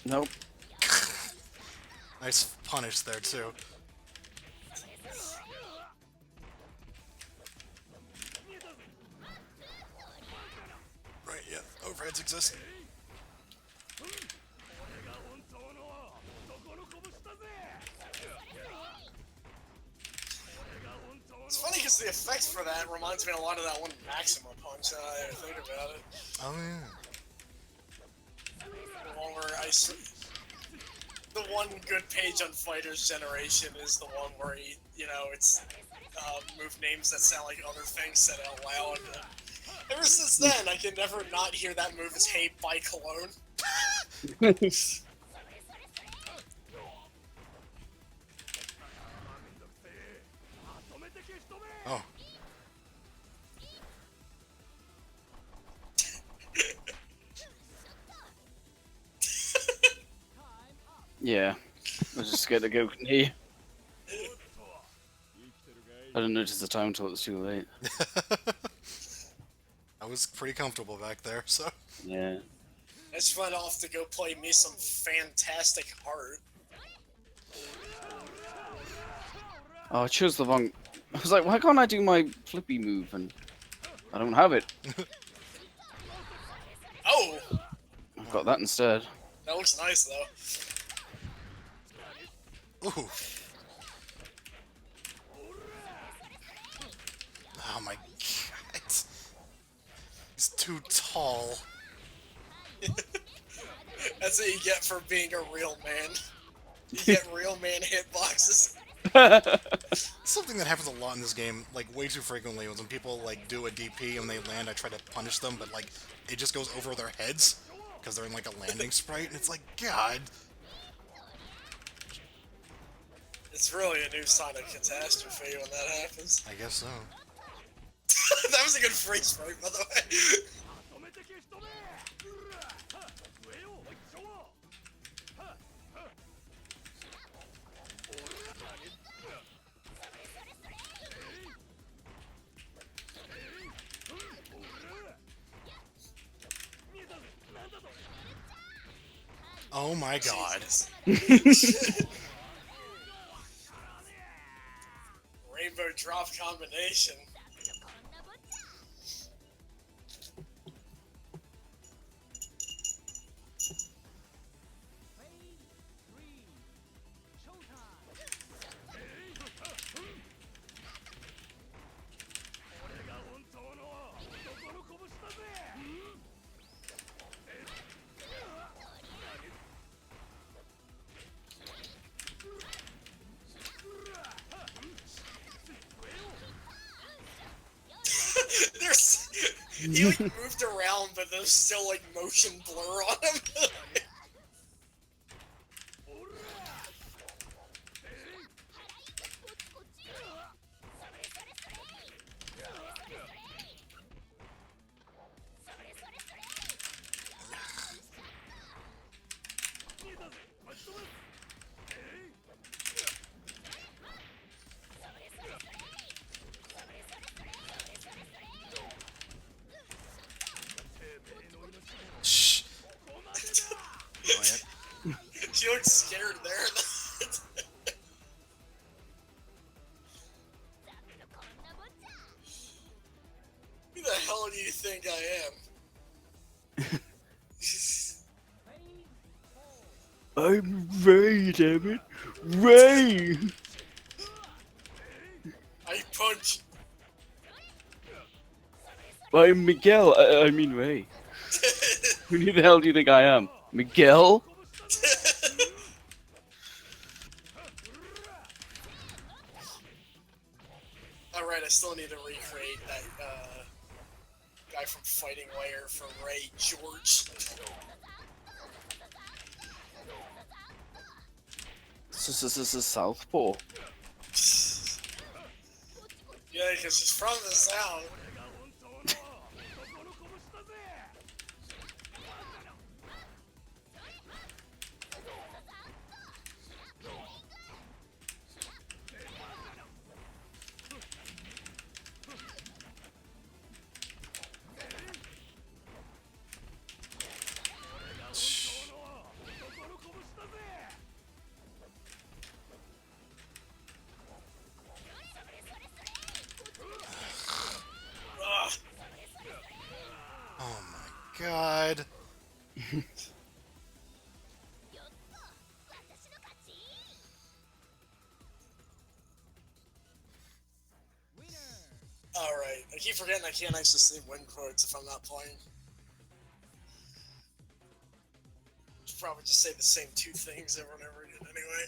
Nope. Nice punish there too. Right, yeah, overheads exist. It's funny because the effects for that reminds me a lot of that one Maxima punch. Now that I think about it, Oh yeah. the one where the one good page on Fighters Generation is the one where it's move names that sound like other things said out loud. Ever since then, I can never not hear that move as "Hey, by Cologne." Oh. Yeah. I was just scared to go here. I didn't notice the time until it was too late. I was pretty comfortable back there, so. Yeah. I just went off to go play me some fantastic heart. Oh, I chose the wrong... I was like, why can't I do my flippy move? And I don't have it. Oh, I've got that instead. that looks nice though. Ooh. Oh my god. He's too tall. That's what you get for being a real man. You get real man hitboxes. Something that happens a lot in this game, like way too frequently, is when people like do a DP and they land, I try to punish them, but like it just goes over their heads because they're in like a landing sprite, and it's like, God. It's really a new sign of catastrophe when that happens. I guess so. That was a good freeze frame, by the way. Oh my god. Rainbow drop combination. He like moved around, but there's still like motion blur on him. Shh. She looks scared there. Who the hell do you think I am? I'm Ray, damn it. Ray! I punch. I'm Miguel. I mean Ray. Who the hell do you think I am? Miguel? Alright, I still need to recreate that guy from Fighting Layer for Ray George. This is Southpaw. Yeah, because she's from the South. Oh my god. Alright, I keep forgetting I can't actually say win quotes if I'm not playing. Should probably just say the same two things over and over again anyway.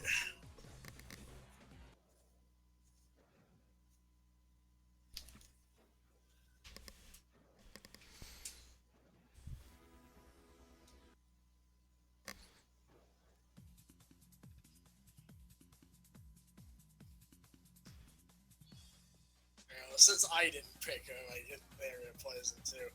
Since I didn't pick him, I get there and plays him too.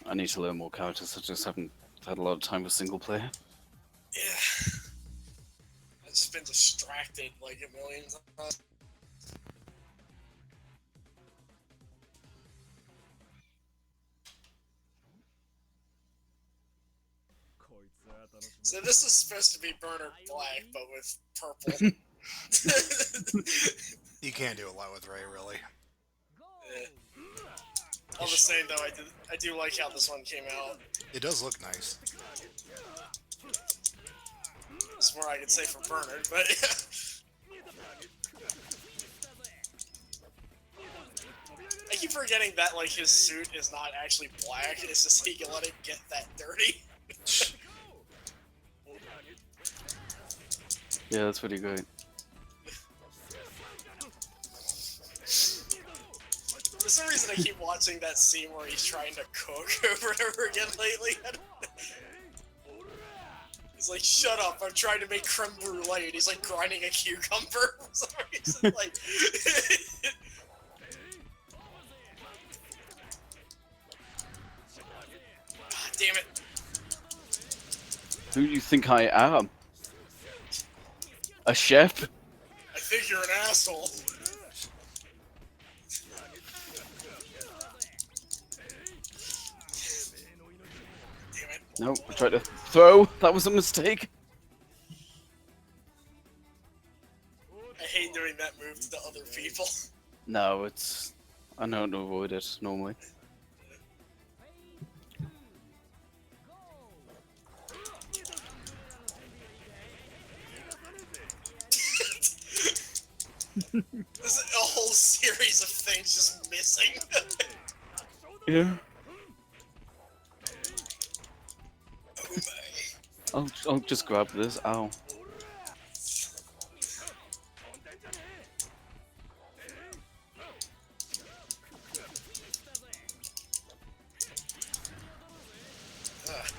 I need to learn more characters. I just haven't had a lot of time with single player. Yeah. I've just been distracted like a million times. So this is supposed to be Bernard Black, but with purple. You can't do a lot with Ray, really. Yeah. All the same, though, I do like how this one came out. It does look nice. That's more I could say for Bernard, but I keep forgetting that like his suit is not actually black. It's just he can let it get that dirty. Yeah, that's pretty great. For some reason, I keep watching that scene where he's trying to cook over and over again lately. He's like, "Shut up! I'm trying to make creme brulee," and he's like grinding a cucumber for some reason. Like, God damn it! Who do you think I am? A chef? I think you're an asshole. Damn it! No, I tried to throw. That was a mistake. I hate doing that move to other people. No, it's... I know how to avoid it, normally. There's a whole series of things just missing. Yeah. Oh my. I'll just grab this. Ow. Ugh.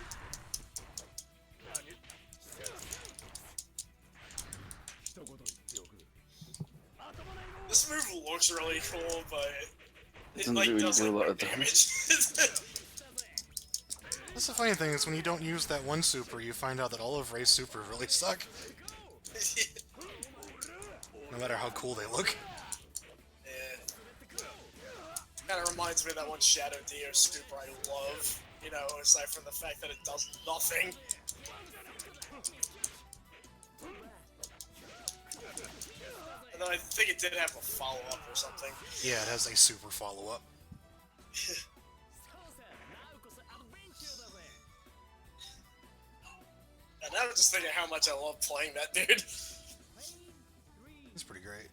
This move looks really cool, but it Doesn't like really does do a like lot no of damage. damage. That's the funny thing is when you don't use that one super, you find out that all of Ray's super really suck. No matter how cool they look. Yeah. Kind of reminds me of that one Shadow Dio super I love. You know, aside from the fact that it does nothing. Although I think it did have a follow-up or something. Yeah, it has a super follow-up. And now I'm just thinking how much I love playing that dude. It's pretty great.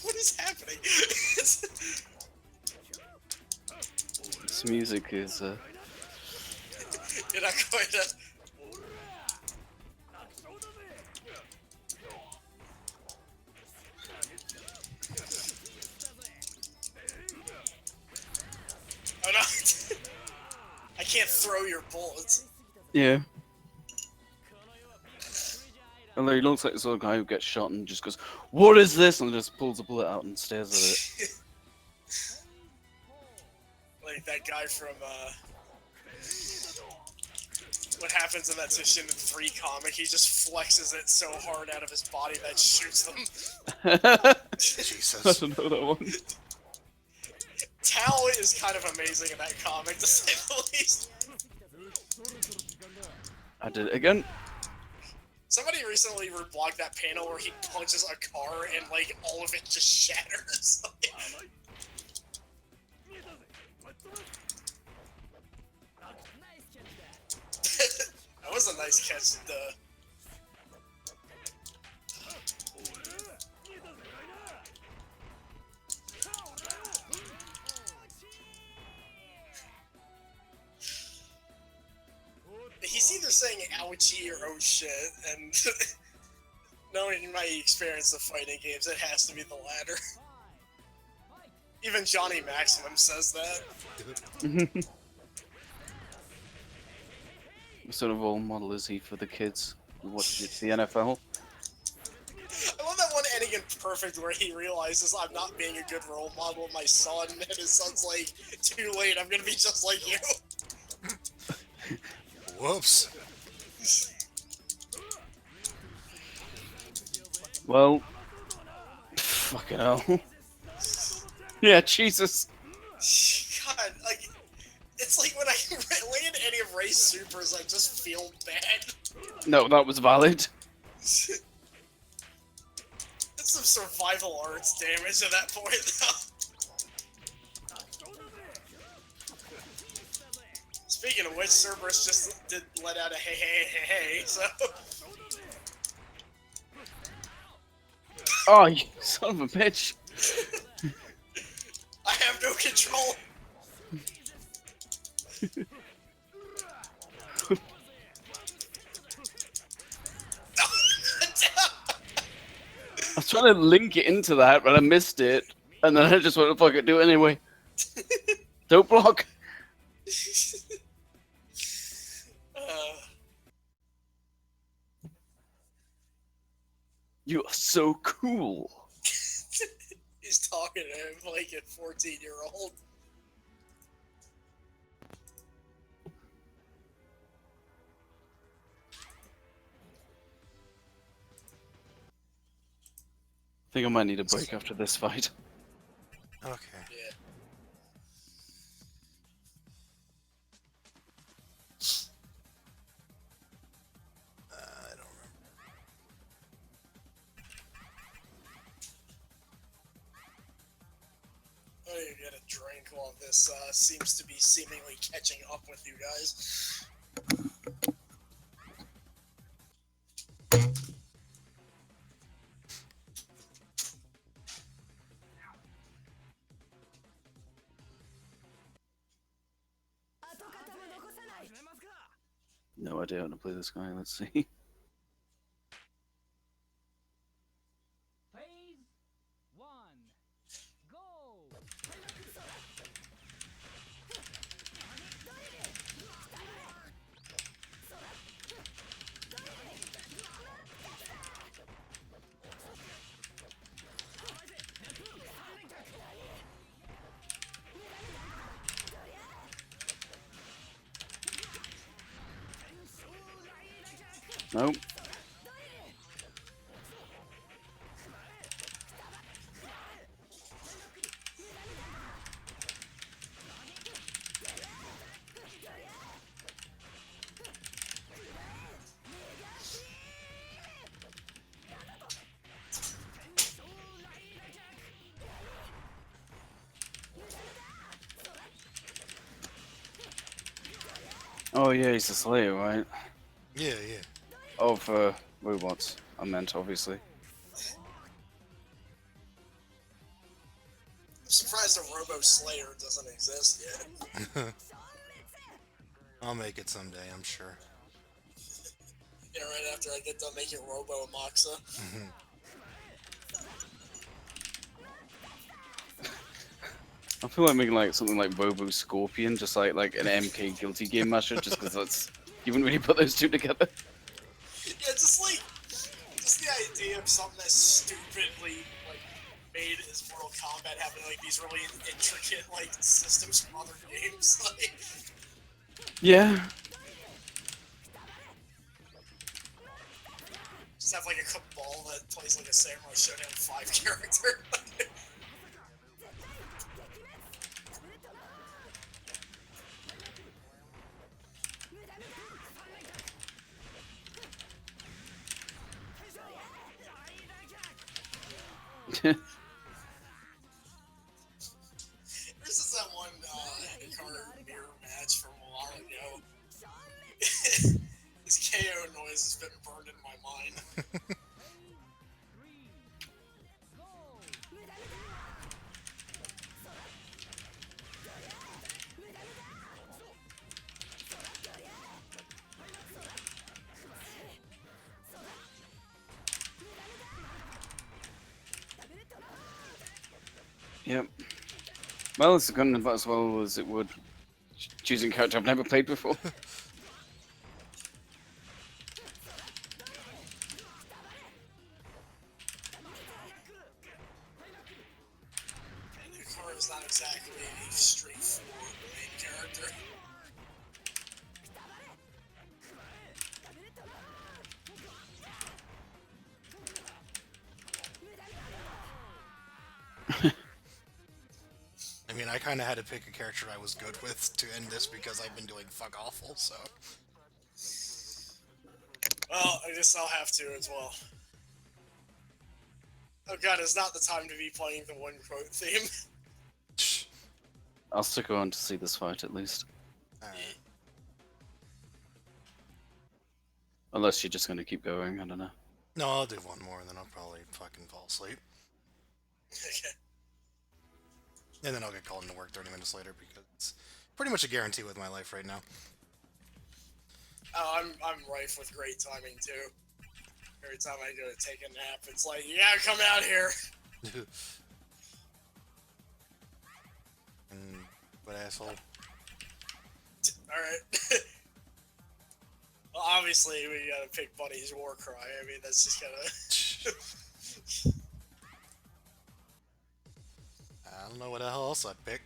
What is happening? This music is You're not going to... Oh no! I can't throw your bullets. yeah. Although he looks like the sort of guy who gets shot and just goes, "What is this?" and just pulls a bullet out and stares at it. Like that guy from, what happens in that Session 3 comic, he just flexes it so hard out of his body that it shoots them. I Jesus. don't know that one. Tal is kind of amazing in that comic, to say the least. I did it again. Somebody recently reblogged that panel where he punches a car and, like, all of it just shatters. That was a nice catch, He's either saying ouchie or oh shit, and knowing my experience of fighting games, it has to be the latter. Even Johnny Maximum says that. What sort of role model is he for the kids who watch the NFL? I love that one ending in Perfect where he realizes I'm not being a good role model of my son, and his son's like, too late, I'm gonna be just like you. Whoops. Well, fucking hell. Yeah, Jesus. God, like, it's like when I land any of Ray's supers, I just feel bad. No, that was valid. It's some survival arts damage at that point, though. Speaking of which, Cerberus just did let out a hey hey hey hey, so... Oh, you son of a bitch. I have no control. I was trying to link it into that, but I missed it. And then I just went, fuck it, do it anyway. Don't block. You are so cool. He's talking to him like a 14-year-old. I think I might need a break after this fight. Okay. Yeah. I don't remember. I need to get a drink while this seems to be seemingly catching up with you guys. No idea how to play this guy. Let's see. Phase 1. Go! Nope. Oh yeah, he's a Slayer, right? Yeah, yeah. Oh, for robots. I meant, obviously. I'm surprised a Robo Slayer doesn't exist yet. I'll make it someday, I'm sure. Yeah, right after I get done making Robo Moxa. I feel like making like something like Robo Scorpion, just like an MK Guilty Gear mashup, just because that's you wouldn't really put those two together. Yeah, just the idea of something that's stupidly like made as Mortal Kombat having like these really intricate like systems from other games. Like, Yeah. just have like a Cabal that plays like a Samurai Showdown 5 character. This is that one card mirror match from a while ago. This KO noise has been burned in my mind. 3. Go! Yep. Well, it's gone about as well as it would choosing a character I've never played before. And Hikaru is not exactly a straightforward main character. I mean, I kind of had to pick a character I was good with to end this because I've been doing fuck awful, so... Well, I guess I'll have to as well. Oh god, it's not the time to be playing the one quote theme. I'll stick around to see this fight at least. Alright. Unless you're just going to keep going, I don't know. No, I'll do one more, and then I'll probably fucking fall asleep. Okay. And then I'll get called into work 30 minutes later because it's pretty much a guarantee with my life right now. Oh, I'm rife with great timing too. Every time I go to take a nap, it's like, you gotta come out here. And what asshole? Alright. Well, obviously, we gotta pick Bunny's war cry. I mean, that's just gotta... I don't know what the hell else I'd pick.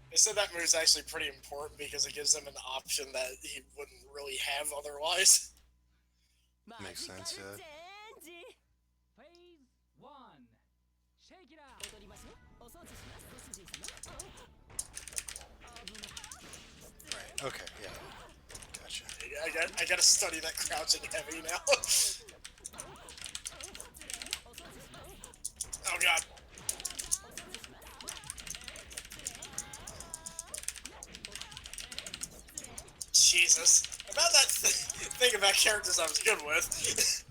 They said that move is actually pretty important because it gives him an option that he wouldn't really have otherwise. Makes sense, yeah. Phase 1. Shake it out! Right, okay, yeah. Gotcha. I gotta study that crouching heavy now. Oh god. Jesus. About that thing about characters I was good with.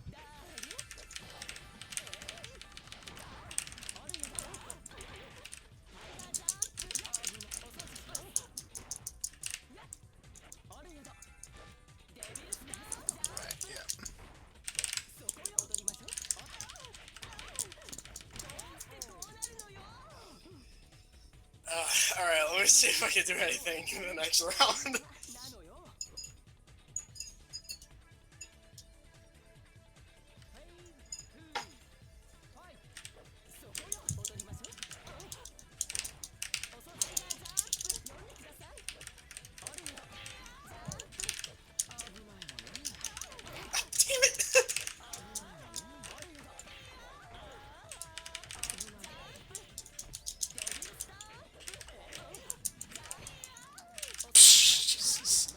Alright, let me see if I can do anything in the next round. Damn it! Jesus.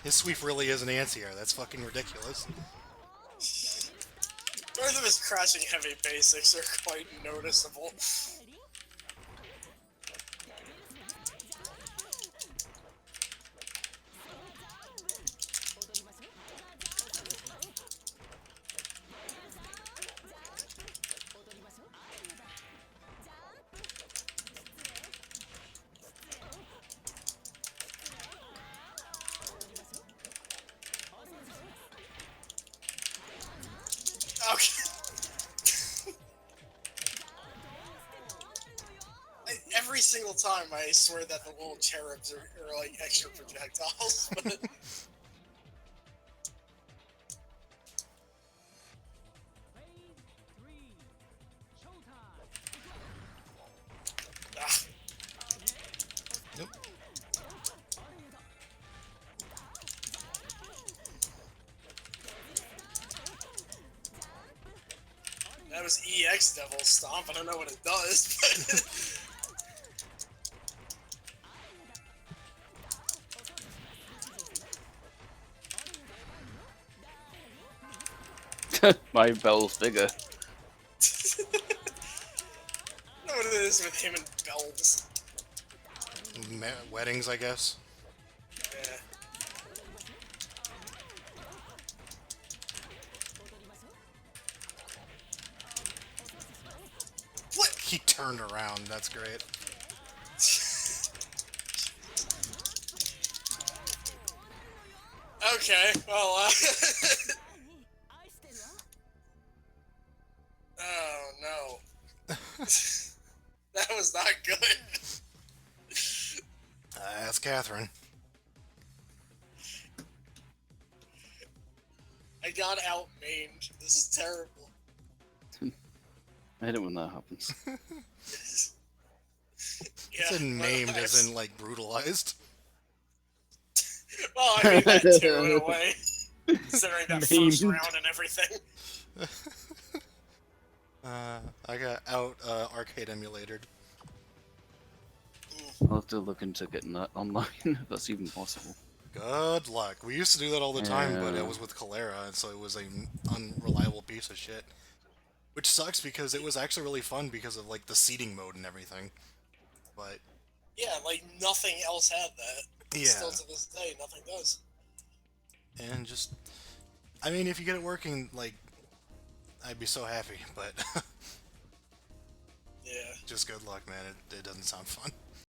His sweep really is an anti-air. That's fucking ridiculous. Both of his crashing heavy basics are quite noticeable. Okay. Every single time I swear that the little cherubs are like extra projectiles, but Phase 3. Showtime. ah, Nope. that was EX Devil Stomp. I don't know what it does, but My bell figure. I don't know what it is with him and bells. Weddings, I guess. Yeah. What? He turned around. That's great. Okay, well, oh no. That was not good. That's Catherine. I got out-maimed. This is terrible. I hate it when that happens. Yeah, It's in well, maimed as in, like, brutalized. well, I mean that too, in a way. Considering that first Maimed. round and everything. I got out arcade emulated. I'll have to look into getting that online, if that's even possible. Good luck. We used to do that all the time, but Yeah. it was with Cholera, and so it was an unreliable piece of shit. Which sucks because it was actually really fun because of like the seating mode and everything. But Yeah, like nothing else had that. yeah, Still to this day, nothing does. and just, I mean, if you get it working, like, I'd be so happy. But Yeah. just good luck, man. It doesn't sound fun.